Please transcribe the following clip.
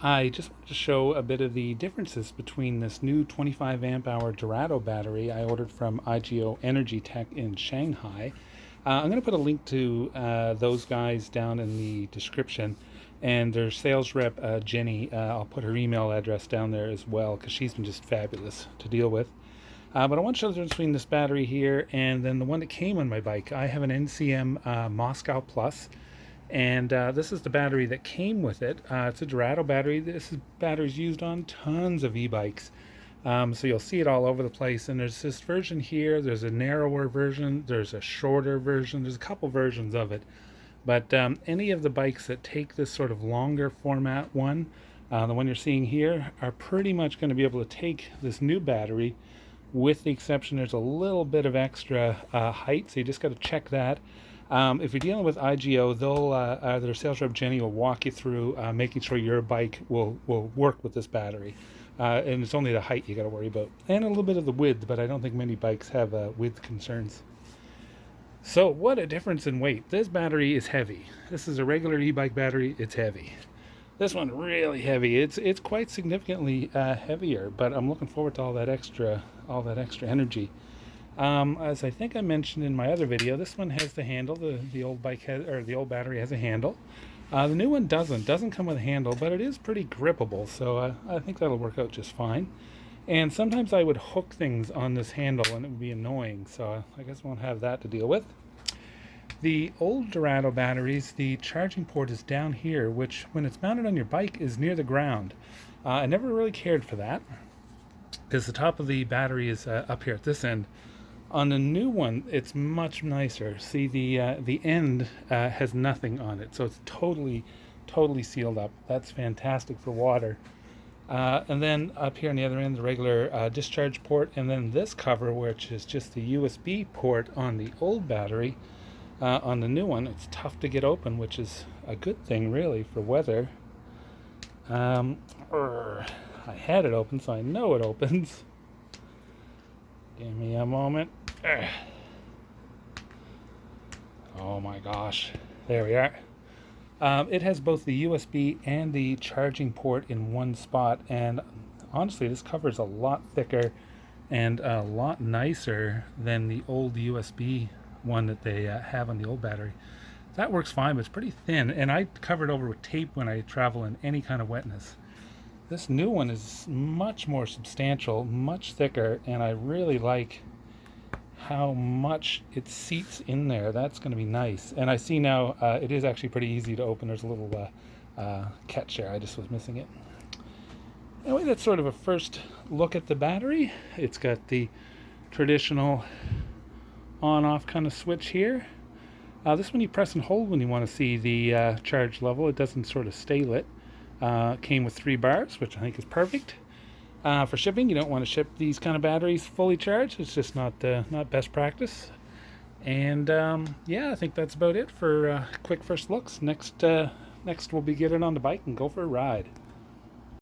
I just wanted to show a bit of the differences between this new 25 amp hour Dorado battery I ordered from Aijiu Energy Tech in Shanghai. I'm going to put a link to those guys down in the description, and their sales rep, Jenny, I'll put her email address down there as well because she's been just fabulous to deal with. But I want to show the difference between this battery here and then the one that came on my bike. I have an NCM Moscow Plus, and this is the battery that came with it. It's a Dorado battery. This battery is used on tons of e-bikes. So you'll see it all over the place. And there's this version here. There's a narrower version. There's a shorter version. There's a couple versions of it. But any of the bikes that take this sort of longer format one, the one you're seeing here, are pretty much going to be able to take this new battery, with the exception there's a little bit of extra height. So you just got to check that. If you're dealing with IGO, their sales rep Jenny will walk you through making sure your bike will work with this battery. And it's only the height you got to worry about, and a little bit of the width, but I don't think many bikes have width concerns. So what a difference in weight. This battery is heavy. This is a regular e-bike battery. It's heavy. This one really heavy. It's quite significantly heavier, but I'm looking forward to all that extra energy. As I think I mentioned in my other video, this one has the handle. The old bike has, or the old battery has a handle. The new one doesn't come with a handle, but it is pretty grippable, so I think that'll work out just fine. And sometimes I would hook things on this handle and it would be annoying, so I guess I won't have that to deal with. The old Dorado batteries, the charging port is down here, which when it's mounted on your bike is near the ground. I never really cared for that because the top of the battery is up here at this end. On the new one, it's much nicer. See, the end has nothing on it, so it's totally sealed up. That's fantastic for water. And then up here on the other end, the regular discharge port, and then this cover, which is just the USB port on the old battery. On the new one, it's tough to get open, which is a good thing, really, for weather. I had it open, so I know it opens. Give me a moment. Oh my gosh. There we are. It has both the USB and the charging port in one spot, and honestly, this cover is a lot thicker and a lot nicer than the old USB one that they have on the old battery. That works fine, but it's pretty thin, and I cover it over with tape when I travel in any kind of wetness. This new one is much more substantial, much thicker, and I really like how much it seats in there. That's going to be nice. And I see now it is actually pretty easy to open. There's a little catch there. I just was missing it. Anyway, that's sort of a first look at the battery. It's got the traditional on-off kind of switch here. This one you press and hold when you want to see the charge level. It doesn't sort of stay lit. Came with 3 bars, which I think is perfect. For shipping, you don't want to ship these kind of batteries fully charged. It's just not best practice. And yeah, I think that's about it for quick first looks. Next we'll be getting on the bike and go for a ride.